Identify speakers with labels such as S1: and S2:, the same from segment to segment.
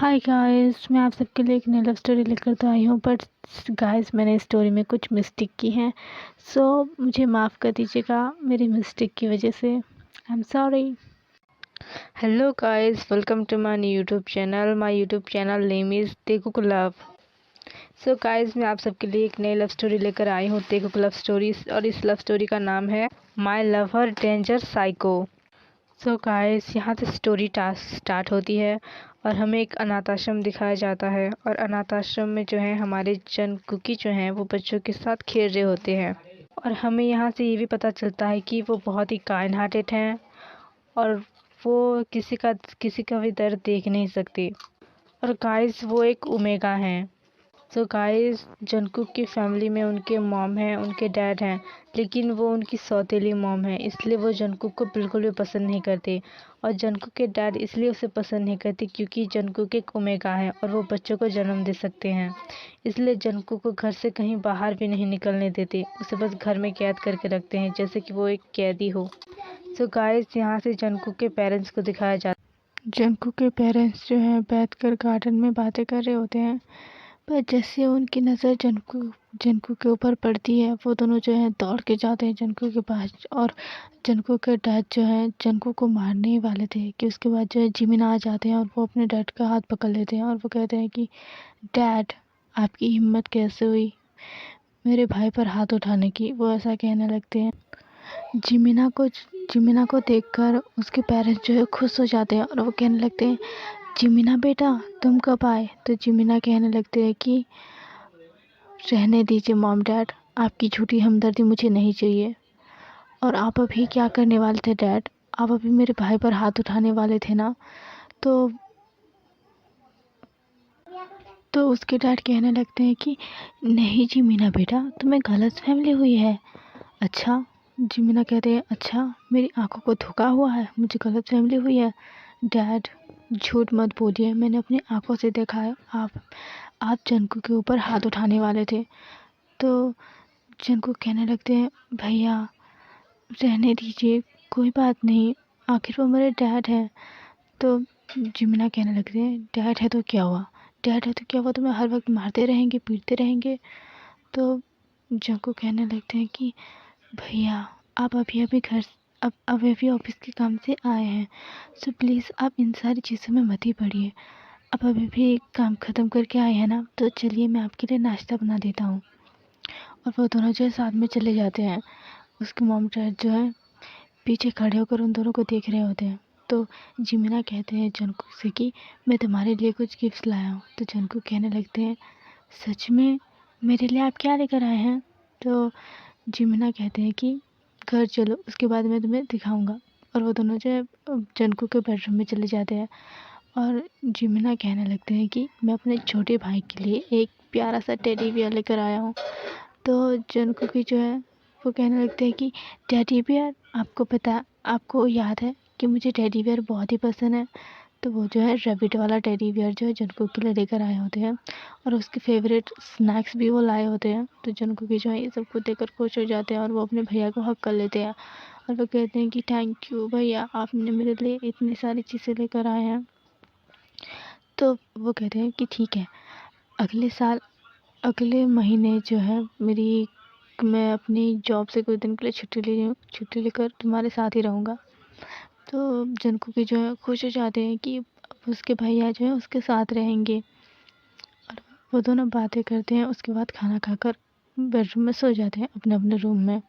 S1: Hi guys, मैं आप सबके लिए एक नई लव स्टोरी लेकर तो आई हूँ। बट गाइस, मैंने इस स्टोरी में कुछ मिस्टेक की है। सो मुझे माफ़ कर दीजिएगा मेरी मिस्टेक की वजह से। I am sorry.
S2: Hello guys, welcome to my new YouTube channel. My YouTube channel name is Tekuk Love. So guys, मैं आप सबके लिए एक नई लव स्टोरी लेकर आई हूँ, तेकुक लव स्टोरी। और इस लव स्टोरी का नाम है my lover danger psycho. So guys, यहाँ से स्टोरी स्टार्ट होती है और हमें एक अनाथ आश्रम दिखाया जाता है। और अनाथ आश्रम में जो है हमारे जन जो हैं वो बच्चों के साथ खेल रहे होते हैं। और हमें यहाँ से ये भी पता चलता है कि वो बहुत ही काइंड हार्टेड हैं और वो किसी का भी दर्द देख नहीं सकती। और गाइस, वो एक ओमेगा हैं। तो गाइस, जंगकुक की फैमिली में उनके मॉम हैं, उनके डैड हैं, लेकिन वो उनकी सौतेली मॉम है, इसलिए वो जंगकुक को बिल्कुल भी पसंद नहीं करते। और जंगकुक के डैड इसलिए उसे पसंद नहीं करते क्योंकि जंगकुक एक ओमेगा है और वो बच्चों को जन्म दे सकते हैं। इसलिए जंगकुक को घर से कहीं बाहर भी नहीं निकलने देते, उसे बस घर में कैद करके रखते हैं जैसे कि वो एक कैदी हो। सो गाइस, यहाँ से जंगकुक के पेरेंट्स को दिखाया जाता है।
S1: जंकू के पेरेंट्स जो हैं बैठकर गार्डन में बातें कर रहे होते हैं। पर जैसे उनकी नज़र जंकू के ऊपर पड़ती है, वो दोनों जो है दौड़ के जाते हैं जंकू के पास। और जंकू के डैड जो है जंकू को मारने ही वाले थे कि उसके बाद जो है जिमिन आ जाते हैं और वो अपने डैड का हाथ पकड़ लेते हैं और वो कहते हैं कि डैड, आपकी हिम्मत कैसे हुई मेरे भाई पर हाथ उठाने की। वो ऐसा कहने लगते हैं। जिमिना को देखकर उसके पेरेंट्स जो है खुश हो जाते हैं और वो कहने लगते हैं, जिमिना बेटा तुम कब आए? तो जिमिना कहने लगते हैं कि रहने दीजिए मॉम डैड, आपकी झूठी हमदर्दी मुझे नहीं चाहिए। और आप अभी क्या करने वाले थे डैड? आप अभी मेरे भाई पर हाथ उठाने वाले थे ना? तो उसके डैड कहने लगते हैं कि नहीं जिमिना बेटा, तुम्हें गलत फहमी हुई है। अच्छा? जिमिना कहते हैं, अच्छा मेरी आंखों को धोखा हुआ है, मुझे गलत फहमी हुई है। डैड झूठ मत बोलिए, मैंने अपनी आंखों से देखा है, आप जंकू के ऊपर हाथ उठाने वाले थे। तो जंकू कहने लगते हैं, भैया रहने दीजिए, कोई बात नहीं, आखिर वो मेरे डैड हैं। तो जिमिना कहने लगते हैं, डैड है तो क्या हुआ? डैड है तो क्या हुआ, तुम्हें हर वक्त मारते रहेंगे, पीटते रहेंगे? तो जंकू कहने लगते हैं कि भैया आप अभी घर अब अभी ऑफिस के काम से आए हैं, सो प्लीज़ आप इन सारी चीज़ों में मत ही पड़िए। आप अभी भी काम ख़त्म करके आए हैं ना, तो चलिए मैं आपके लिए नाश्ता बना देता हूँ। और वो दोनों जो है साथ में चले जाते हैं। उसके मॉम डैड जो है पीछे खड़े होकर उन दोनों को देख रहे होते हैं। तो जिमिना कहते हैं जंकू से कि मैं तुम्हारे लिए कुछ गिफ्ट्स लाया हूँ। तो जंकू कहने लगते हैं, सच में? मेरे लिए आप क्या लेकर आए हैं? तो जिमिना कहते हैं कि घर चलो, उसके बाद मैं तुम्हें दिखाऊंगा। और वो दोनों जो है जंकू के बेडरूम में चले जाते हैं। और जिमिना कहने लगते हैं कि मैं अपने छोटे भाई के लिए एक प्यारा सा टेडी बियर लेकर आया हूँ। तो जंकू की जो है वो कहने लगते हैं कि टेडी बियर, आपको याद है कि मुझे टेडी बियर बहुत ही पसंद है। तो वो जो है रैबिट वाला टेडी बियर जो है जंकू के लिए लेकर आए होते हैं। और उसके फेवरेट स्नैक्स भी वो लाए होते हैं। तो जंकू की जो है ये सब कुछ देखकर खुश हो जाते हैं और वो अपने भैया को हक कर लेते हैं। और वो कहते हैं कि थैंक यू भैया, आपने मेरे लिए इतनी सारी चीज़ें लेकर आए हैं। तो वो कहते हैं कि ठीक है, अगले महीने जो है मैं अपनी जॉब से कुछ दिन के लिए छुट्टी लेकर तुम्हारे साथ ही रहूँगा। तो जंकू की जो है खुश हो जाते हैं कि उसके भैया जो है उसके साथ रहेंगे। और वो दोनों बातें करते हैं, उसके बाद खाना खाकर बेडरूम में सो जाते हैं अपने अपने रूम में।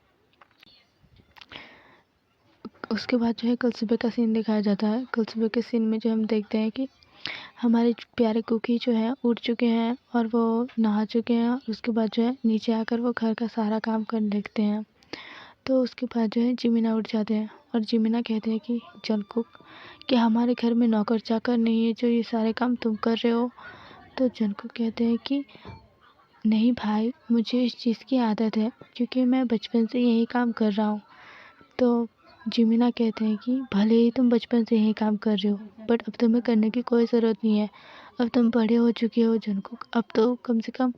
S1: उसके बाद जो है कल सुबह का सीन दिखाया जाता है। कल सुबह के सीन में जो हम देखते हैं कि हमारे प्यारे कुकी जो है उठ चुके हैं और वो नहा चुके हैं। उसके बाद जो है नीचे आकर वो घर का सारा काम करने लगते हैं। तो उसके बाद जो है जिमिना उठ जाते हैं और जिमिना कहते हैं कि जंगकुक, क्या हमारे घर में नौकर चाकर नहीं है जो ये सारे काम तुम कर रहे हो? तो जंगकुक कहते हैं कि नहीं भाई, मुझे इस चीज़ की आदत है क्योंकि मैं बचपन से यही काम कर रहा हूँ। तो जिमिना कहते हैं कि भले ही तुम बचपन से यही काम कर रहे हो, बट अब तुम्हें करने की कोई ज़रूरत नहीं है, अब तुम बड़े हो चुके हो जंगकुक, अब तो कम से कम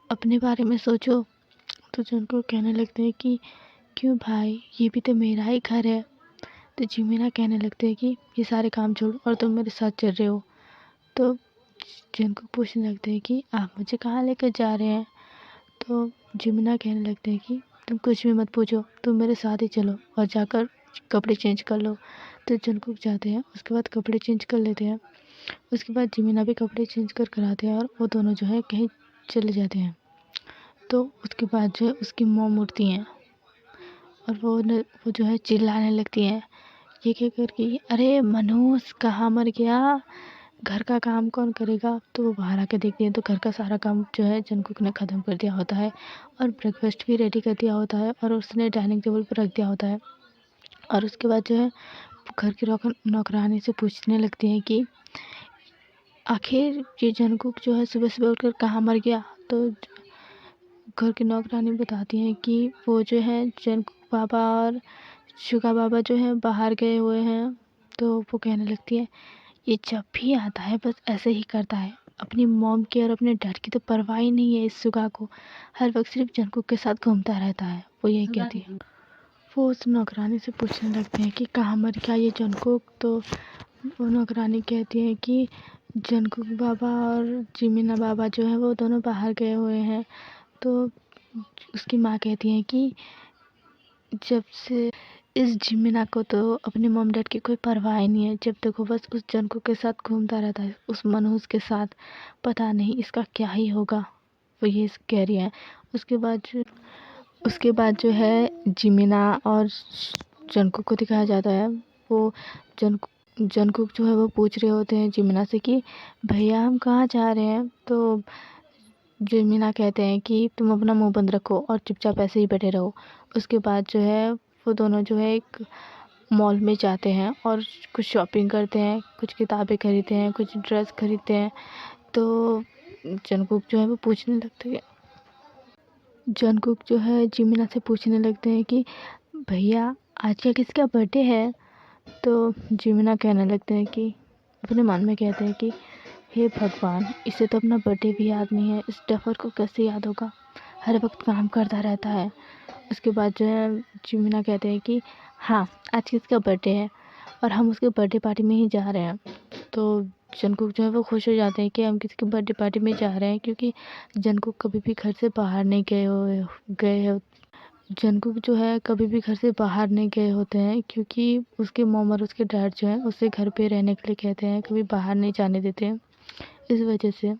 S1: अपने बारे में सोचो। तो जंगकुक कहने लगते हैं कि क्यों भाई, ये भी तो मेरा ही घर है। तो जिमिना कहने लगते हैं कि ये सारे काम छोड़ो और तुम मेरे साथ चल रहे हो। तो जंकुक पूछने लगते हैं कि आप मुझे कहाँ लेकर जा रहे हैं। तो जिमिना कहने लगते हैं कि तुम कुछ भी मत पूछो, तुम मेरे साथ ही चलो और जाकर कपड़े चेंज कर लो। तो जंकुक जाते हैं, उसके बाद कपड़े चेंज कर लेते हैं। उसके बाद जिमिना भी कपड़े चेंज कर आते हैं और वो दोनों जो है कहीं चले जाते हैं। तो उसके बाद जो है उसकी मॉम उठती हैं और वो जो है चिल्लाने लगती हैं, ये क्या करके, अरे मनोज कहाँ मर गया, घर का काम कौन करेगा। तो वो बाहर आके देखती हैं तो घर का सारा काम जो है जंकुक ने ख़त्म कर दिया होता है और ब्रेकफास्ट भी रेडी कर दिया होता है और उसने डाइनिंग टेबल पर रख दिया होता है। और उसके बाद जो है घर की नौकरानी से पूछने लगती हैं कि आखिर ये जंकुक जो है सुबह सुबह उठकर कहाँ मर गया। तो घर की नौकरानी बताती हैं कि वो जो है जंकुक बाबा और शुगा बाबा जो है बाहर गए हुए हैं। तो वो कहने लगती है, ये जब भी आता है बस ऐसे ही करता है, अपनी मॉम की और अपने डैड की तो परवाह ही नहीं है इस शुगा को, हर वक्त सिर्फ जंकुक के साथ घूमता रहता है। वो यही कहती है। वो उस नौकरानी से पूछने लगते हैं कि कहाँ मर गया ये जंकुक। तो वो नौकरानी कहती है कि जंकुक बाबा और जिमिना बाबा जो है वो दोनों बाहर गए हुए हैं। तो उसकी माँ कहती है कि जब से इस जिमिना को तो अपने मॉम डैड की कोई परवाह ही नहीं है, जब देखो बस उस जंकुक के साथ घूमता रहता है, उस मनहूस के साथ, पता नहीं इसका क्या ही होगा। वो ये कह रही है। उसके बाद जो है जिमिना और जंकुक को दिखाया जाता है। वो जंकुक जो है वो पूछ रहे होते हैं जिमिना से कि भैया हम कहाँ जा रहे हैं। तो जिमिना कहते हैं कि तुम अपना मुंह बंद रखो और चुपचाप ऐसे ही बैठे रहो। उसके बाद जो है वो दोनों जो है एक मॉल में जाते हैं और कुछ शॉपिंग करते हैं, कुछ किताबें खरीदते हैं, कुछ ड्रेस खरीदते हैं। तो जंकुक जो है वो पूछने लगते हैं, जंकुक जो है जिमिना से पूछने लगते हैं कि भैया आज क्या किसका बर्थडे है। तो जिमिना कहने लगते हैं कि अपने मन में कहते हैं कि हे भगवान, इसे तो अपना बर्थडे भी याद नहीं है, इस डफर को कैसे याद होगा, हर वक्त काम करता रहता है। उसके बाद जो है जिमिना कहते हैं कि हाँ आज किसका बर्थडे है और हम उसके बर्थडे पार्टी में ही जा रहे हैं। तो जंकुक जो है वो खुश हो जाते हैं कि हम किसी की बर्थडे पार्टी में जा रहे हैं, क्योंकि जंकुक कभी भी घर से बाहर नहीं गए हो जंकुक जो है कभी भी घर से बाहर नहीं गए होते हैं, क्योंकि उसके मॉम और उसके डैड जो है उसे घर पे रहने के लिए कहते हैं, कभी बाहर नहीं जाने देते हैं। इस वजह से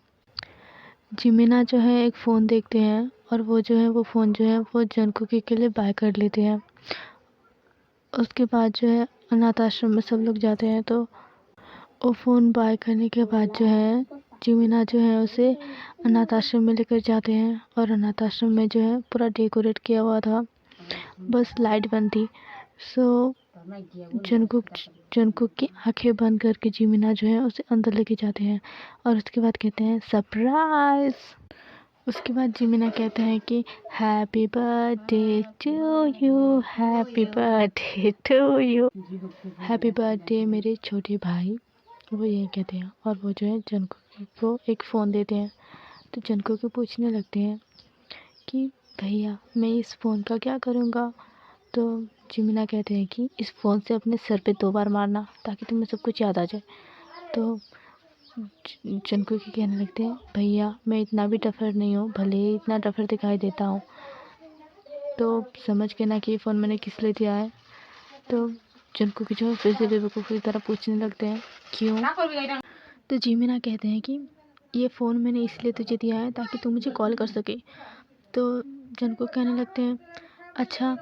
S1: जिमिना जो है एक फ़ोन देखते हैं और वो जो है वो फ़ोन जो है वो जंकुक के लिए बाय कर लेते हैं। उसके बाद जो है अनाथ आश्रम में सब लोग जाते हैं। तो वो फ़ोन बाय करने के बाद जो है जिमिना जो है उसे अनाथ आश्रम में लेकर जाते हैं और अनाथ आश्रम में जो है पूरा डेकोरेट किया हुआ था, बस लाइट बंद थी। सो जंकुक जंकुक की आंखें बंद करके जिमिना जो है उसे अंदर लेके जाते हैं और उसके बाद कहते हैं सरप्राइज। उसके बाद जिमिना कहते हैं कि happy birthday to you, happy birthday to you, happy birthday मेरे छोटे भाई। वो यही कहते हैं और वो जो है जंकुक को एक फ़ोन देते हैं। तो जंकुक को पूछने लगते हैं कि भैया मैं इस फ़ोन का क्या करूँगा। तो जिमिना कहते हैं कि इस फ़ोन से अपने सर पे 2 बार मारना ताकि तुम्हें सब कुछ याद आ जाए। तो जंकुक की कहने लगते हैं भैया मैं इतना भी डफर नहीं हूँ, भले ही इतना डफर दिखाई देता हूँ। तो समझ के ना कि ये फ़ोन मैंने किस लिए दिया है। तो जंकुक जो है फिर से बेवकूफ़ की तरह पूछने लगते हैं क्यों। तो जिमिना कहते हैं कि ये फ़ोन मैंने इसलिए तुझे दिया है ताकि तू मुझे कॉल कर सके। तो जंकुक कहने लगते हैं अच्छा,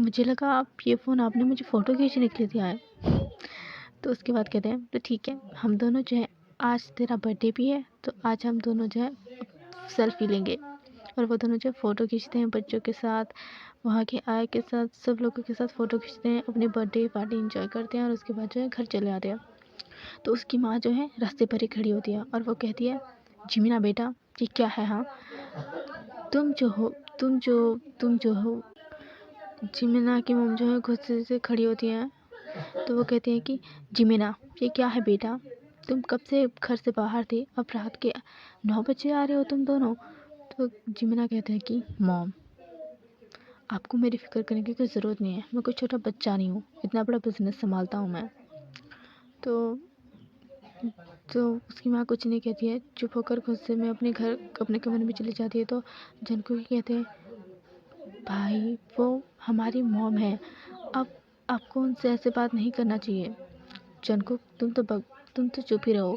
S1: मुझे लगा आप ये फ़ोन आपने मुझे फ़ोटो खींचने के लिए दिया है। तो उसके बाद कहते हैं तो ठीक है, हम दोनों जो है आज तेरा बर्थडे भी है तो आज हम दोनों जो है सेल्फी लेंगे। और वो दोनों जो है फ़ोटो खींचते हैं बच्चों के साथ, वहाँ के आय के साथ, सब लोगों के साथ फ़ोटो खींचते हैं, अपनी बर्थडे पार्टी एंजॉय करते हैं और उसके बाद जो है घर चले आते हैं। तो उसकी माँ जो है रास्ते पर ही खड़ी होती है और वो कहती है जिमिना बेटा ये क्या है, हाँ तुम जो हो। जिमिना की मम जो है गुस्से से खड़ी होती हैं। तो वो कहती हैं कि जिमिना ये क्या है बेटा, तुम कब से घर से बाहर थे, अब रात के 9 बजे आ रहे हो तुम दोनों। तो जिमिना कहते हैं कि मॉम आपको मेरी फ़िक्र करने की कोई ज़रूरत नहीं है, मैं कोई छोटा बच्चा नहीं हूँ, इतना बड़ा बिजनेस संभालता हूँ मैं। तो तो उसकी माँ कुछ नहीं कहती है, चुप होकर गुस्से में अपने कमरे में चली जाती है। तो जंकुक कहते हैं, भाई वो हमारी मॉम है, अब आपको उनसे ऐसे बात नहीं करना चाहिए। जंकुक तुम तो चुप ही रहो।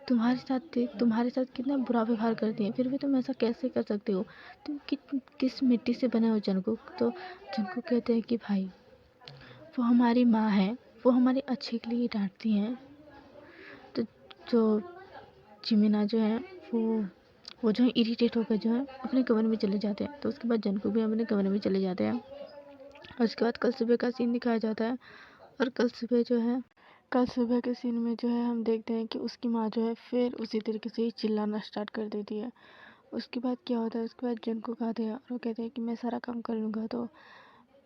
S1: तुम्हारे साथ कितना बुरा व्यवहार करती हैं, फिर भी तुम ऐसा कैसे कर सकते हो? तुम किस मिट्टी से बने हो जंकुक? तो जंकुक कहते हैं कि भाई वो हमारी माँ है, वो हमारे अच्छे के लिए डांटती हैं। तो जो जिमिना जो है वो जो है इरिटेट होकर जो है अपने कमरे में चले जाते हैं। तो उसके बाद जंकुक भी अपने कमरे में चले जाते हैं। और उसके बाद कल सुबह का सीन दिखाया जाता है। और कल सुबह के सीन में जो है हम देखते हैं कि उसकी माँ जो है फिर उसी तरीके से ही चिल्लाना स्टार्ट कर देती है। उसके बाद क्या होता है, उसके बाद जंकुक आते हैं और वो कहते हैं कि मैं सारा काम कर लूँगा। तो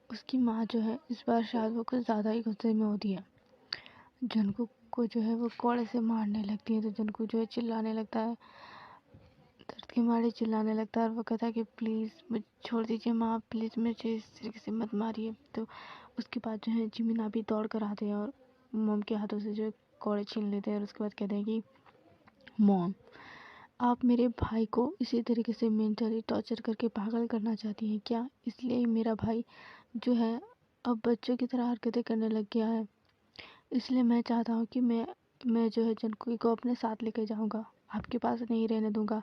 S1: उसकी माँ जो है इस बार शायद वो कुछ ज़्यादा ही गुस्से में होती है। जंकुक को जो है वो कोड़े से मारने लगती है। तो जंकुक जो है चिल्लाने लगता है, दर्द के मारे चिल्लाने लगता है और वो कहता है कि प्लीज़ मुझे छोड़ दीजिए माँ, प्लीज़ मुझे इस तरीके से मत मारिए। तो उसके बाद जो है जिमिना भी दौड़ कर आते हैं और मॉम के हाथों से जो है कोड़े छीन लेते हैं। और उसके बाद कहते हैं कि मॉम, आप मेरे भाई को इसी तरीके से मेंटली टॉर्चर करके पागल करना चाहती हैं क्या? इसलिए मेरा भाई जो है अब बच्चों की तरह हरकतें करने लग गया है। इसलिए मैं चाहता हूँ कि मैं जो है जंकुकी को अपने साथ लेकर जाऊँगा, आपके पास नहीं रहने दूँगा।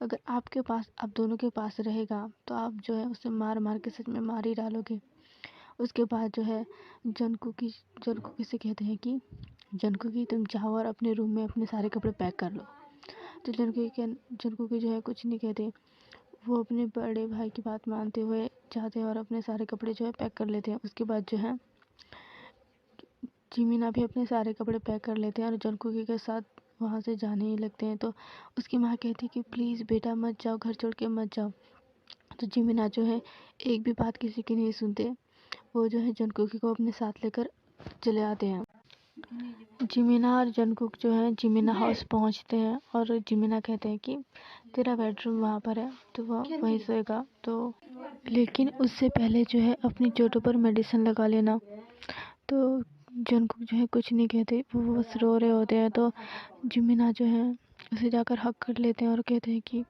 S1: अगर आपके पास आप दोनों के पास रहेगा तो आप जो है उसे मार मार के सच में मार ही डालोगे। उसके बाद जो है जंकुकी से कहते हैं कि जंकुकी तुम जाओ और अपने रूम में अपने सारे कपड़े पैक कर लो। तो जंकुकी जो है कुछ नहीं कहते, वो अपने बड़े भाई की बात मानते हुए जाते हैं और अपने सारे कपड़े जो है पैक कर लेते हैं। उसके बाद जो है जिमिना भी अपने सारे कपड़े पैक कर लेते हैं और जंकुकी के साथ वहाँ से जाने ही लगते हैं। तो उसकी माँ कहती है कि प्लीज़ बेटा मत जाओ, घर छोड़ के मत जाओ। तो जिमिना जो है एक भी बात किसी की नहीं सुनते, वो जो है जंकुकी को अपने साथ लेकर चले आते हैं। जिमिना और जंकुक जो है जिमिना हाउस पहुँचते हैं और जिमिना कहते हैं कि तेरा बेडरूम वहाँ पर है, तो वह वहीं सोएगा। तो लेकिन उससे पहले जो है अपनी चोटों पर मेडिसिन लगा लेना। तो जंकुक जो है कुछ नहीं कहते, वो बस रो रहे होते हैं। तो जिमिना जो है उसे जाकर हक कर लेते हैं और कहते हैं कि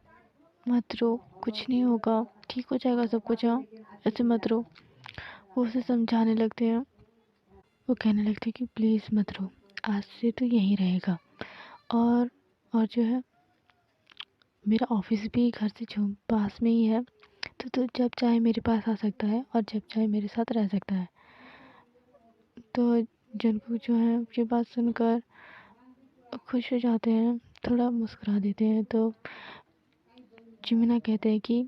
S1: मत रो, कुछ नहीं होगा, ठीक हो जाएगा सब कुछ, हाँ ऐसे मत रो। वो उसे समझाने लगते हैं, वो कहने लगते हैं कि प्लीज़ मत रो, आज से तो यहीं रहेगा। और और जो है मेरा ऑफिस भी घर से पास में ही है, तो तू जब चाहे मेरे पास आ सकता है और जब चाहे मेरे साथ रह सकता है। तो जंकुक जो है ये बात सुनकर खुश हो जाते हैं, थोड़ा मुस्कुरा देते हैं। तो जिमिना कहते हैं कि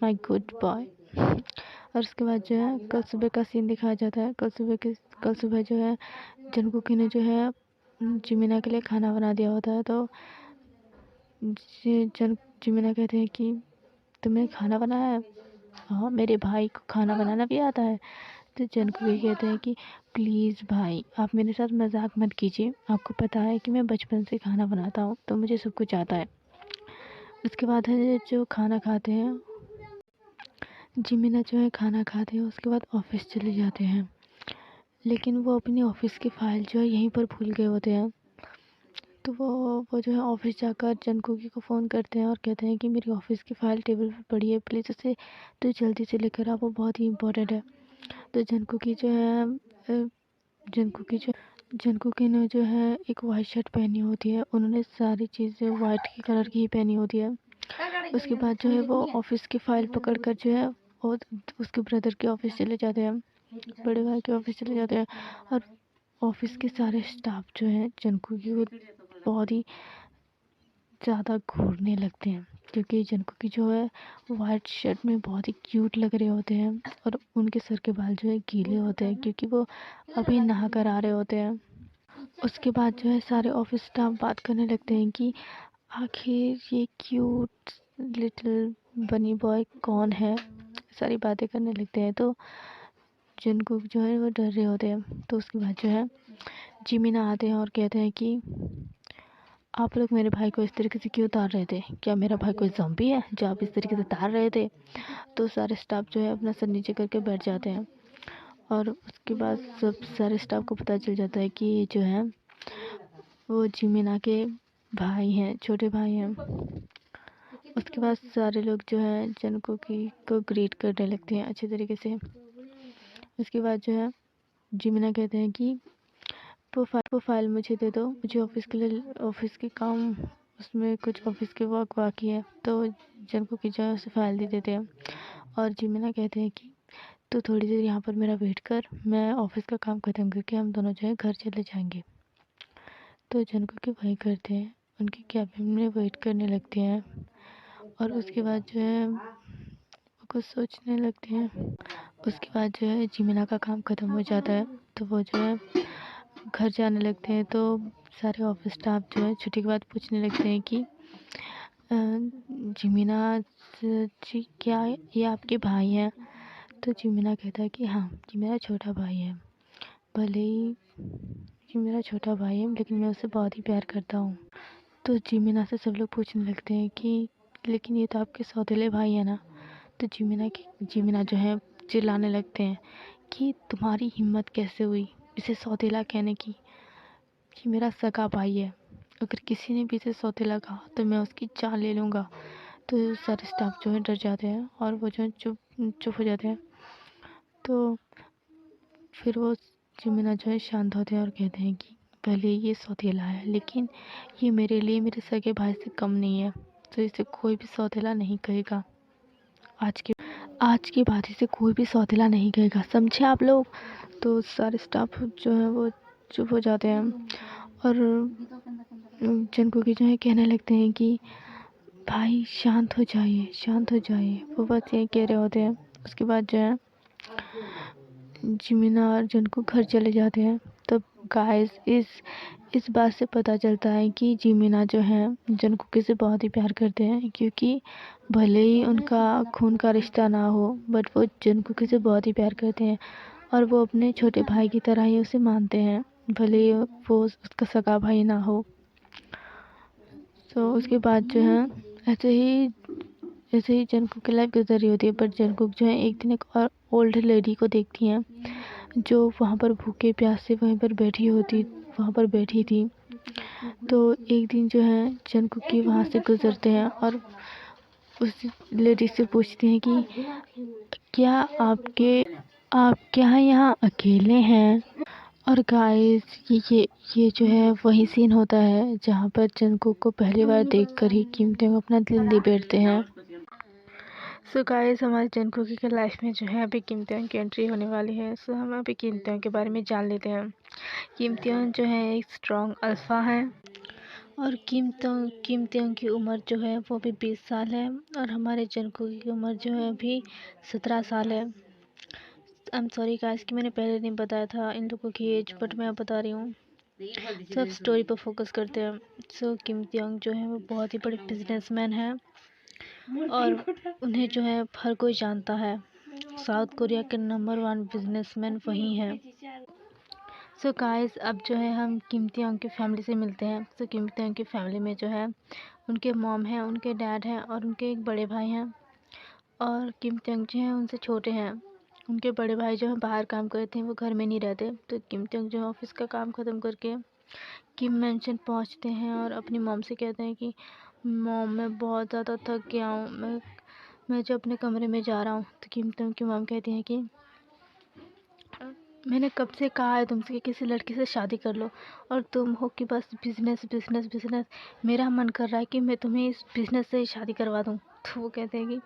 S1: माय गुड बॉय। और उसके बाद जो है कल सुबह का सीन दिखाया जाता है। कल सुबह जो है जंकुकी ने जो है जिमिना के लिए खाना बना दिया होता है। तो जिमिना कहते हैं कि तुमने खाना बनाया है? हाँ, मेरे भाई को खाना बनाना भी आता है। तो जंकुकी कहते हैं कि प्लीज़ भाई आप मेरे साथ मजाक मत कीजिए, आपको पता है कि मैं बचपन से खाना बनाता हूँ तो मुझे सब कुछ आता है। उसके बाद है जो खाना खाते हैं, जिमिना जो है खाना खाते हैं, उसके बाद ऑफिस चले जाते हैं। लेकिन वो अपनी ऑफिस की फ़ाइल जो है यहीं पर भूल गए होते हैं। तो वो जो है ऑफिस जाकर जंकुकी को फ़ोन करते हैं और कहते हैं कि मेरी ऑफिस की फ़ाइल टेबल पर पड़ी है, प्लीज़ उसे तो जल्दी से लेकर आ, वो बहुत ही इम्पोर्टेंट है। तो जंकुकी जो है अ, जंकुकी ने जो है एक वाइट शर्ट पहनी होती है, उन्होंने सारी चीज़ें वाइट की कलर की ही पहनी होती है। उसके बाद जो है वो ऑफिस की फ़ाइल पकड़कर जो है वो उसके ब्रदर के ऑफिस चले जाते हैं, बड़े भाई के ऑफिस चले जाते हैं। और ऑफिस के सारे स्टाफ जो है जंकुकी को बहुत ही ज़्यादा घूरने लगते हैं, क्योंकि जंकुकी जो है वाइट शर्ट में बहुत ही क्यूट लग रहे होते हैं और उनके सर के बाल जो है गीले होते हैं क्योंकि वो अभी नहा कर आ रहे होते हैं। उसके बाद जो है सारे ऑफिस स्टाफ बात करने लगते हैं कि आखिर ये क्यूट लिटिल बनी बॉय कौन है, सारी बातें करने लगते हैं। तो जंकुक जो है वो डर रहे होते हैं। तो उसके बाद जो है जिमिना आते हैं और कहते हैं कि आप लोग मेरे भाई को इस तरीके से क्यों उतार रहे थे? क्या मेरा भाई कोई ज़ॉम्बी है जो आप इस तरीके से उतार रहे थे? तो सारे स्टाफ जो है अपना सर नीचे करके बैठ जाते हैं। और उसके बाद सब सारे स्टाफ को पता चल जाता है कि ये जो है वो जिमिना के भाई हैं, छोटे भाई हैं। उसके बाद सारे लोग जो है जनकुकी को ग्रीट करने लगते हैं अच्छे तरीके से। उसके बाद जो है जिमिना कहते हैं कि वो फाइल मुझे दे दो, मुझे ऑफिस के काम, उसमें कुछ ऑफिस के वर्क बाकी है। तो जनकुकी जो है उसे फाइल दे देते हैं और जिमिना कहते हैं कि तो थोड़ी देर यहाँ पर मेरा वेट कर, मैं ऑफिस का काम खत्म करके हम दोनों जो है घर चले जाएंगे। तो जनकुकी वही करते हैं, उनके कैबिन में वेट करने लगते हैं और उसके बाद जो है वो कुछ सोचने लगते हैं। उसके बाद जो है जिमिना का काम ख़त्म हो जाता है तो वो जो है घर जाने लगते हैं। तो सारे ऑफिस स्टाफ जो है छुट्टी के बाद पूछने लगते हैं कि जिमिना जी क्या ये आपके भाई हैं? तो जिमिना कहता है कि हाँ, ये मेरा छोटा भाई है। भले ही ये मेरा छोटा भाई है लेकिन मैं उसे बहुत ही प्यार करता हूँ। तो जिमिना से सब लोग पूछने लगते हैं कि लेकिन ये तो आपके सौतेले भाई है ना? तो जिमिना जो है चिल्लाने लगते हैं कि तुम्हारी हिम्मत कैसे हुई इसे सौतेला कहने की? ये मेरा सगा भाई है, अगर किसी ने भी इसे सौतेला कहा तो मैं उसकी जान ले लूँगा। तो सारे स्टाफ जो है डर जाते हैं और वो जो है चुप हो जाते हैं। तो फिर वो जिमिना जो है शांत होते हैं और कहते हैं कि भले ये सौतेला है लेकिन ये मेरे लिए मेरे सगे भाई से कम नहीं है, तो इसे कोई भी सौतेला नहीं कहेगा। आज के बाद इसे कोई भी सौतेला नहीं कहेगा, समझे आप लोग? तो सारे स्टाफ जो है वो चुप हो जाते हैं और जनकुकी जो है कहने लगते हैं कि भाई शांत हो जाइए, शांत हो जाइए। वो बस यही कह रहे होते हैं। उसके बाद जो है जिमिना और जनको घर चले जाते हैं। तब गाइस इस बात से पता चलता है कि जिमिना जो है जनकुकी से बहुत ही प्यार करते हैं, क्योंकि भले ही उनका खून का रिश्ता ना हो बट वो जनकुकी से बहुत ही प्यार करते हैं और वो अपने छोटे भाई की तरह ही उसे मानते हैं, भले ही वो उसका सगा भाई ना हो। तो उसके बाद जो है ऐसे ही जंगकुक की लाइफ गुजर रही होती है। पर जंगकुक जो है एक दिन एक और ओल्ड लेडी को देखती हैं जो वहाँ पर भूखे प्यासे वहाँ पर बैठी थी। तो एक दिन जो है जंगकुक की वहाँ से गुजरते हैं और उस लेडी से पूछते हैं कि क्या आप क्या यहाँ अकेले हैं? और गाइस ये जो है वही सीन होता है जहाँ पर जंगकुक को पहली बार देखकर ही किम तेंग अपना दिल दे बैठते हैं। सो गाइस हमारे जंगकुक की लाइफ में जो है अभी किम तेंग की एंट्री होने वाली है। सो हम अभी किम तेंग के बारे में जान लेते हैं। किम तेंग जो है एक स्ट्रॉन्ग अल्फा है और किम तेंग की उम्र जो है वो भी 20 साल है और हमारे जंगकुक की उम्र जो है अभी 17 साल है। आई एम सॉरी गाइस कि मैंने पहले नहीं बताया था इन लोगों की एज, बट मैं अब बता रही हूँ। सब स्टोरी पर फोकस करते हैं। सो किम तेंग जो है वो बहुत ही बड़े बिजनेसमैन हैं और उन्हें जो है हर कोई जानता है। साउथ कोरिया के नंबर 1 बिजनेसमैन वही हैं। सो गाइस अब जो है हम किम तेंग की फैमिली से मिलते हैं। सो किम तेंग की फैमिली में जो है उनके मॉम हैं, उनके डैड हैं और उनके एक बड़े भाई हैं और किम तेंग जो हैं उनसे छोटे हैं। उनके बड़े भाई जो है बाहर काम करते हैं, वो घर में नहीं रहते। तो किम तेंग जो है ऑफिस का काम ख़त्म करके किम मैंशन पहुंचते हैं और अपनी मॉम से कहते हैं कि मॉम मैं बहुत ज़्यादा थक गया हूँ, मैं जो अपने कमरे में जा रहा हूँ। तो किम तेंग की मॉम कहती हैं कि मैंने कब से कहा है तुमसे कि किसी लड़की से शादी कर लो और तुम हो कि बस बिजनेस बिजनेस बिजनेस। मेरा मन कर रहा है कि मैं तुम्हें इस बिजनेस से ही शादी करवा दूँ। तो वो कहते हैं कि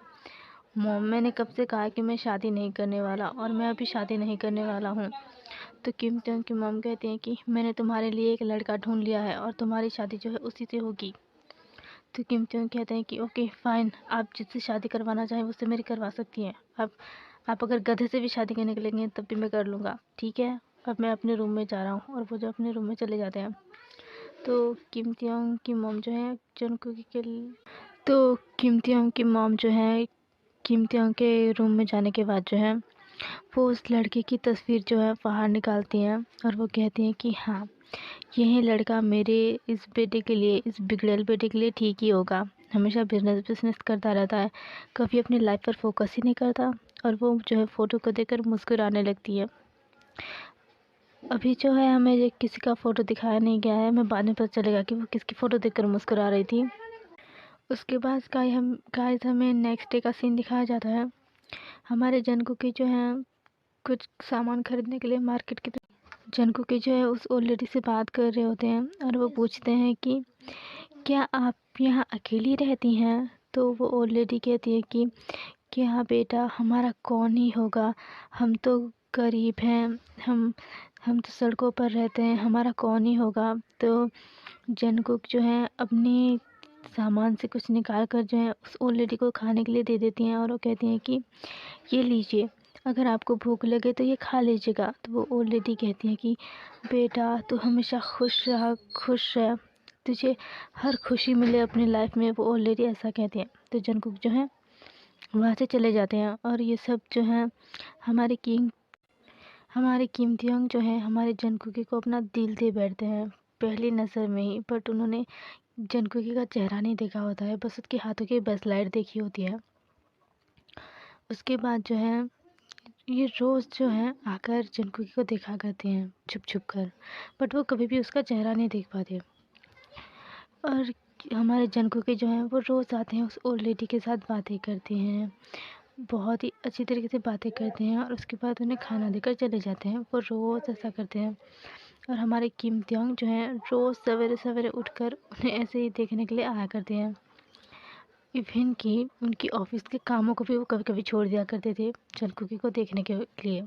S1: मॉम मैंने कब से कहा कि मैं शादी नहीं करने वाला और मैं अभी शादी नहीं करने वाला हूँ। तो किम तेंग की मॉम कहती हैं कि मैंने तुम्हारे लिए एक लड़का ढूंढ लिया है और तुम्हारी शादी जो है उसी से होगी। तो किम तेंग कहते हैं कि ओके फाइन, आप जिससे शादी करवाना चाहें उससे मेरी करवा सकती हैं। आप अगर गधे से भी शादी करने के लिए तब भी मैं कर लूँगा, ठीक है? अब मैं अपने रूम में जा रहा हूँ और वो जो अपने रूम में चले जाते हैं। तो किम तेंग की मॉम जो है जंगकुक के तो किम तेंग की मॉम जो है किम तेंग के रूम में जाने के बाद जो है वो उस लड़के की तस्वीर जो है बाहर निकालती हैं और वो कहती हैं कि हाँ, यही लड़का मेरे इस बेटे के लिए, इस बिगड़ैल बेटे के लिए ठीक ही होगा। हमेशा बिजनेस बिजनेस करता रहता है, कभी अपनी लाइफ पर फोकस ही नहीं करता। और वो जो है फ़ोटो को देखकर मुस्कुराने लगती है। अभी जो है हमें ये किसी का फ़ोटो दिखाया नहीं गया है, हमें बाद में पता चलेगा कि वो किसकी फ़ोटो देखकर मुस्कुरा रही थी। उसके बाद गाइस हमें नेक्स्ट डे का सीन दिखाया जाता है। हमारे जंकुकी जो है कुछ सामान खरीदने के लिए मार्केट की तरफ, जंकुकी जो है उस ओल्ड लेडी से बात कर रहे होते हैं और वो पूछते हैं कि क्या आप यहाँ अकेली रहती हैं? तो वो ओल्ड लेडी कहती है कि हाँ बेटा, हमारा कौन ही होगा, हम तो गरीब हैं, हम तो सड़कों पर रहते हैं, हमारा कौन ही होगा। तो जंकुक जो है अपनी सामान से कुछ निकाल कर जो है उस ओल्ड लेडी को खाने के लिए दे देती हैं और वो कहती हैं कि ये लीजिए, अगर आपको भूख लगे तो ये खा लीजिएगा। तो वो ओल्ड लेडी कहती हैं कि बेटा तू हमेशा खुश रह, तुझे हर खुशी मिले अपनी लाइफ में। वो ओल्ड लेडी ऐसा कहती है। तो जंकुक जो है वहाँ से चले जाते हैं और ये सब जो है हमारे किम तियोंग जो है हमारे जंकुकी को अपना दिल दे बैठते हैं पहली नज़र में ही। बट उन्होंने जंकुकी का चेहरा नहीं देखा होता है, बस उसके हाथों की बस लाइट देखी होती है। उसके बाद जो है ये रोज़ जो है आकर जंकुकी को देखा करते हैं छुप छुप कर, बट वो कभी भी उसका चेहरा नहीं देख पाते। और हमारे जंकुकी जो है वो रोज़ आते हैं, उस ओल्ड लेडी के साथ बातें करते हैं, बहुत ही अच्छी तरीके से बातें करते हैं और उसके बाद उन्हें खाना देकर चले जाते हैं। वो रोज़ ऐसा करते हैं। और हमारे किम तियोंग जो हैं रोज़ सवेरे सवेरे उठकर उन्हें ऐसे ही देखने के लिए आया करते हैं। इवन कि उनकी ऑफिस के कामों को भी वो कभी कभी छोड़ दिया करते थे जंकुकी को देखने के लिए।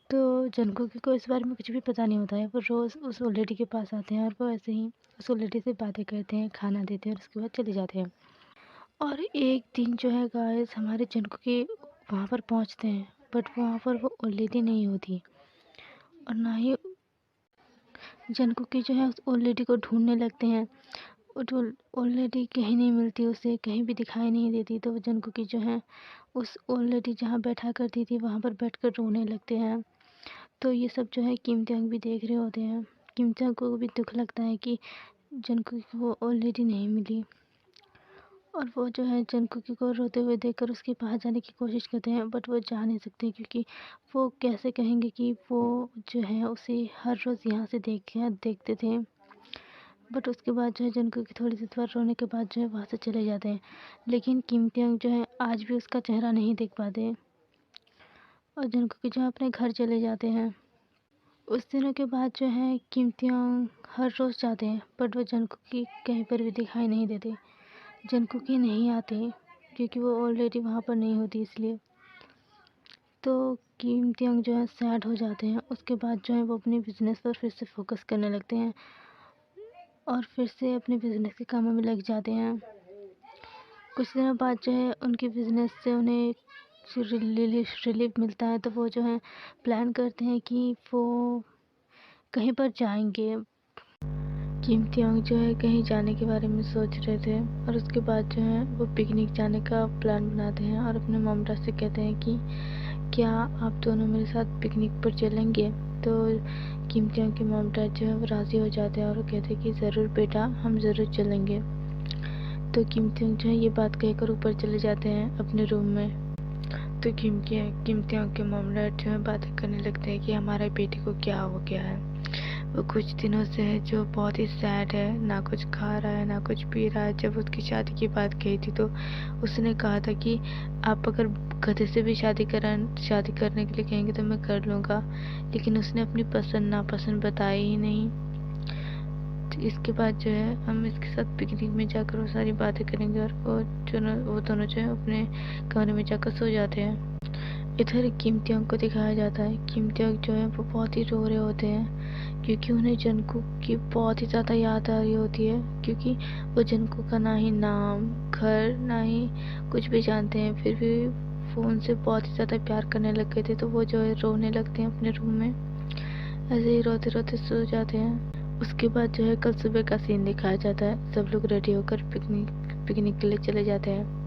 S1: तो जंकुकी को इस बारे में कुछ भी पता नहीं होता है। वो रोज़ उस ओल्ड लेडी के पास आते हैं और वो ऐसे ही उस ओल्ड लेडी से बातें करते हैं, खाना देते हैं और उसके बाद चले जाते हैं। और एक दिन जो है गाइस हमारे जंकुकी वहाँ पर पहुँचते हैं, बट वहाँ पर वो ओल्ड लेडी नहीं होती और ना ही जंकुकी जो है उस ओल्ड लेडी को ढूंढने लगते हैं। वो ओल्ड लेडी कहीं नहीं मिलती, उसे कहीं भी दिखाई नहीं देती। तो वो जंकुकी जो है उस ओल्ड लेडी जहाँ बैठा करती थी वहाँ पर बैठकर रोने लगते हैं। तो ये सब जो है किम तियोंग भी देख रहे होते हैं। किम तियोंग को भी दुख लगता है कि जंकुकी को वो ओल्ड लेडी नहीं मिली और वो जो है जंकुकी को रोते हुए देखकर उसके पास जाने की कोशिश करते हैं, बट वो जा नहीं सकते क्योंकि वो कैसे कहेंगे कि वो जो है उसे हर रोज़ यहाँ से देखते थे। बट उसके बाद जो है जंकुकी थोड़ी सी बार रोने के बाद जो है वहाँ से चले जाते हैं, लेकिन किम तियोंग जो है आज भी उसका चेहरा नहीं देख पाते और जंकुकी जो है अपने घर चले जाते हैं। उस दिनों के बाद जो है किम तियोंग हर रोज़ जाते हैं, बट वो जंकुकी कहीं पर भी दिखाई नहीं देते। जंकुकी नहीं आते क्योंकि वो ऑलरेडी वहाँ पर नहीं होती इसलिए। तो किम तियोंग जो है सैड हो जाते हैं। उसके बाद जो है वो अपने बिज़नेस पर फिर से फोकस करने लगते हैं और फिर से अपने बिज़नेस के कामों में लग जाते हैं। कुछ दिनों बाद जो है उनके बिज़नेस से उन्हें रिलीफ मिलता है, तो वो जो है प्लान करते हैं कि वो कहीं पर जाएंगे। किम तियोंग जो है कहीं जाने के बारे में सोच रहे थे और उसके बाद जो है वो पिकनिक जाने का प्लान बनाते हैं और अपने मॉम डैड से कहते हैं कि क्या आप दोनों मेरे साथ पिकनिक पर चलेंगे। तो किम तियोंग के मॉम डैड जो है वो राज़ी हो जाते हैं और वो कहते हैं कि ज़रूर बेटा, हम ज़रूर चलेंगे। तो किम तियोंग जो है ये बात कहकर ऊपर चले जाते हैं अपने रूम में। तो किम तियोंग के मॉम डैड जो है बातें करने लगते हैं कि हमारे बेटे को क्या हो गया है। वो कुछ दिनों से है जो बहुत ही सैड है, ना कुछ खा रहा है ना कुछ पी रहा है। जब उसकी शादी की बात कही थी तो उसने कहा था कि आप अगर गधे से भी शादी करने के लिए कहेंगे तो मैं कर लूँगा, लेकिन उसने अपनी पसंद नापसंद बताई ही नहीं। तो इसके बाद जो है हम इसके साथ पिकनिक में जाकर वो सारी बातें करेंगे और वो दोनों जो है अपने कमरे में जाकर सो जाते हैं। इधर किम तियोंग को दिखाया जाता है। किम तियोंग जो है वो बहुत ही रो रहे होते हैं क्योंकि उन्हें जंकुक की बहुत ही ज़्यादा याद आ रही होती है, क्योंकि वो जंकुक का ना ही नाम, घर, ना ही कुछ भी जानते हैं, फिर भी वो उनसे बहुत ही ज़्यादा प्यार करने लग गए थे। तो वो जो है रोने लगते हैं अपने रूम में, ऐसे ही रोते रोते सो जाते हैं। उसके बाद जो है कल सुबह का सीन दिखाया जाता है। सब लोग रेडी होकर पिकनिक के लिए चले जाते हैं,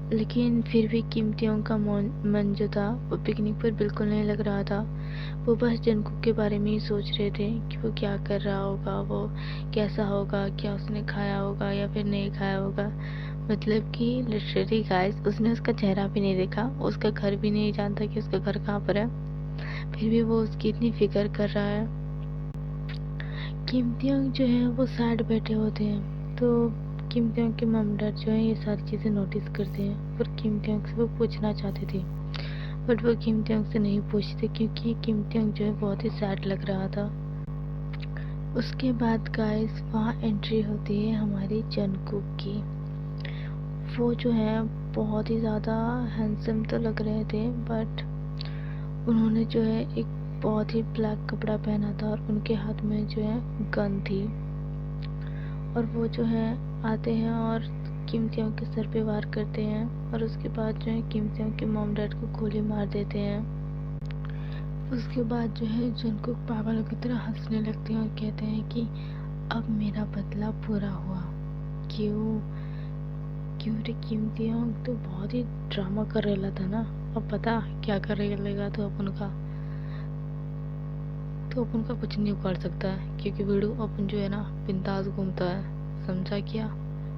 S1: लेकिन फिर भी किम तियोंग का मन जो था वो पिकनिक पर बिल्कुल नहीं लग रहा था। वो बस जंकुक के बारे में ही सोच रहे थे कि वो क्या कर रहा होगा, वो कैसा होगा, क्या उसने खाया होगा या फिर नहीं खाया होगा। मतलब कि लिटरली गाइस उसने उसका चेहरा भी नहीं देखा, उसका घर भी नहीं जानता कि उसका घर कहाँ पर है। फिर भी वो उसकी इतनी फिक्र कर रहा है। किम तियोंग जो है वो सैड बैठे होते हैं, तो किम तियोंग के मम डैड जो है ये सारी चीज़ें नोटिस करते हैं, पर किम तियोंग से वो पूछना चाहते थे, बट वो किम तियोंग से नहीं पूछते क्योंकि किम तियोंग जो है बहुत ही सैड लग रहा था। उसके बाद गाइस वहाँ एंट्री होती है हमारी जंगकुक की। वो जो है बहुत ही ज़्यादा हैंडसम तो लग रहे थे, बट उन्होंने जो है एक बहुत ही ब्लैक कपड़ा पहना था और उनके हाथ में जो है गन थी। और वो जो है आते हैं और किम तियोंग के सर पे वार करते हैं, और उसके बाद जो है किम तियोंग के मॉम डैड को गोली मार देते हैं। उसके बाद जो है जंगकुक पागलों की तरह हंसने लगते हैं और कहते हैं कि अब मेरा बदला पूरा हुआ। क्यों क्यों रे किम तियोंग, तो बहुत ही ड्रामा कर रहा था ना, अब पता क्या कर लेगा तो अपन का कुछ नहीं उखाड़ सकता है, क्योंकि वीडियो अपन जो है ना बिंदास घूमता है, समझा क्या,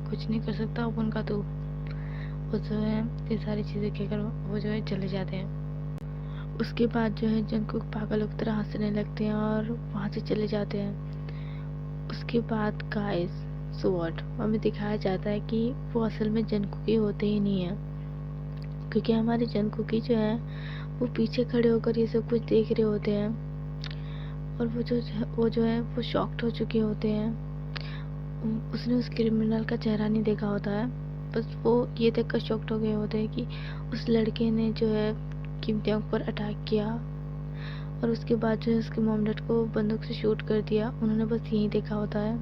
S1: कुछ नहीं कर सकता अपन का। तो वो जो है ये सारी चीज़ें कहकर वो जो है चले जाते हैं। उसके बाद जो है जंगकुक पागलों की तरह हंसने लगते हैं और वहाँ से चले जाते हैं। उसके बाद गाइस सो व्हाट, हमें दिखाया जाता है कि वो असल में जंगकुकी होते ही नहीं है, क्योंकि हमारे जंगकुकी जो है वो पीछे खड़े होकर ये सब कुछ देख रहे होते हैं, और वो जो है वो शॉक्ड हो चुके होते हैं। उसने उस क्रिमिनल का चेहरा नहीं देखा होता है, बस वो ये देखकर शॉक्ड हो गए होते हैं कि उस लड़के ने जो है किम तियोंग पर अटैक किया, और उसके बाद जो है उसके मॉम डैड को बंदूक से शूट कर दिया। उन्होंने बस यही देखा होता है।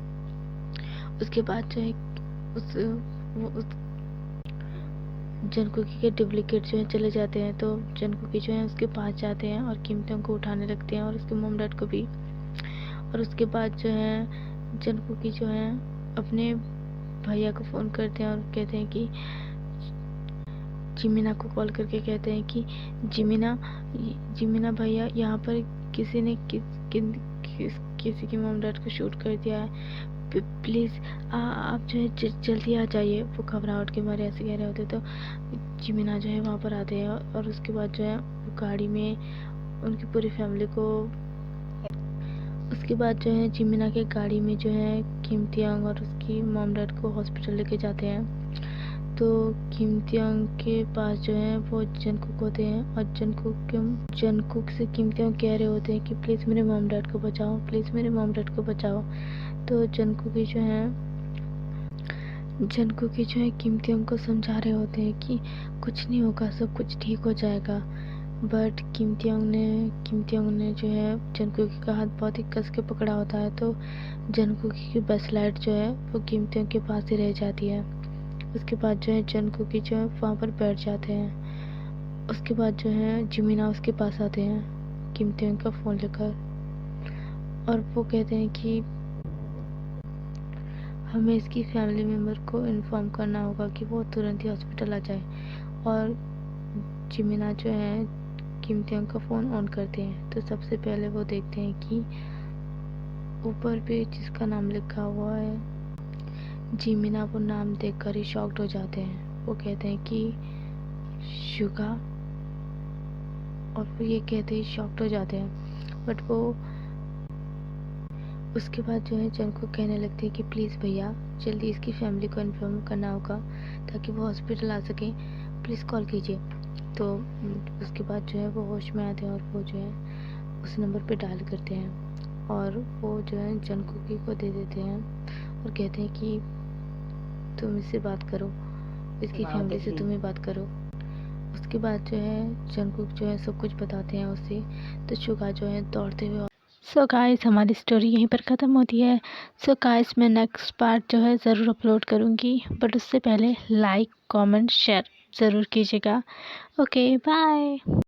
S1: उसके बाद जो है उस जंगकुकी के डुप्लीकेट जो है चले जाते हैं, तो जंगकुकी जो है उसके पास जाते हैं और किम तियोंग को उठाने लगते हैं और उसके मॉम डैड को भी। और उसके बाद जो है जंगकुकी जो है अपने भैया को फ़ोन करते हैं और कहते हैं कि जिमिना को कॉल करके कहते हैं कि जिमिना भैया, यहाँ पर किसी ने किसी के मॉम डैड को शूट कर दिया है, प्लीज़ आप जो है जल्दी आ जाइए। वो घबराहट के मारे ऐसे कह रहे होते, तो जिमिना जो है वहाँ पर आते हैं और उसके बाद जो है वो गाड़ी में उनकी पूरी फैमिली को, उसके बाद जो है जिमिना के गाड़ी में जो है किम तियोंग और उसकी मॉम डैड को हॉस्पिटल लेके जाते हैं। तो किम तियोंग के पास जो है वो जंगकुक होते हैं, और जंगकुक से किम तियोंग कह रहे होते हैं कि प्लीज़ मेरे मॉम डैड को बचाओ, प्लीज़ मेरे मॉम डैड को बचाओ। तो जंगकुकी जो है किम तियोंग को समझा रहे होते हैं कि कुछ नहीं होगा, सब कुछ ठीक हो जाएगा। बट किम तियोंग ने जो है जंगकुकी का हाथ बहुत ही कस के पकड़ा होता है, तो जंगकुकी की बस लाइट जो है वो किम तियोंग के पास ही रह जाती है। उसके बाद जो है जंगकुकी जो है वहाँ पर बैठ जाते हैं। उसके बाद जो है जिमिना उसके पास आते हैं किम तियोंग का फ़ोन लेकर, और वो कहते हैं कि हमें इसकी फैमिली मेम्बर को इन्फॉर्म करना होगा कि वो तुरंत ही हॉस्पिटल आ जाए। और जिमिना जो है किम तियोंग का फ़ोन ऑन करते हैं, तो सबसे पहले वो देखते हैं कि ऊपर पे जिसका नाम लिखा हुआ है जिमिना, वो नाम देखकर ही शॉक्ड हो जाते हैं। वो कहते हैं कि शुगा, और वो ये कहते ही शॉक्ड हो जाते हैं। बट वो उसके बाद जो है जंगकुक कहने लगते हैं कि प्लीज़ भैया जल्दी इसकी फैमिली को इन्फॉर्म करना होगा ताकि वो हॉस्पिटल आ सकें, प्लीज़ कॉल कीजिए। तो उसके बाद जो है वो होश में आते हैं और वो जो है उस नंबर पे डायल करते हैं, और वो जो है जंगकुकी को दे देते हैं और कहते हैं कि तुम इससे बात करो, इसकी फैमिली से तुम ही बात करो। उसके बाद जो है जंगकुक जो है सब कुछ बताते हैं उसे, तो शुगा जो है दौड़ते हुए। सो गाइस हमारी स्टोरी यहीं पर ख़त्म होती है। सो गाइस मैं नेक्स्ट पार्ट जो है ज़रूर अपलोड करूँगी, बट उससे पहले लाइक कमेंट शेयर ज़रूर कीजिएगा। Okay bye.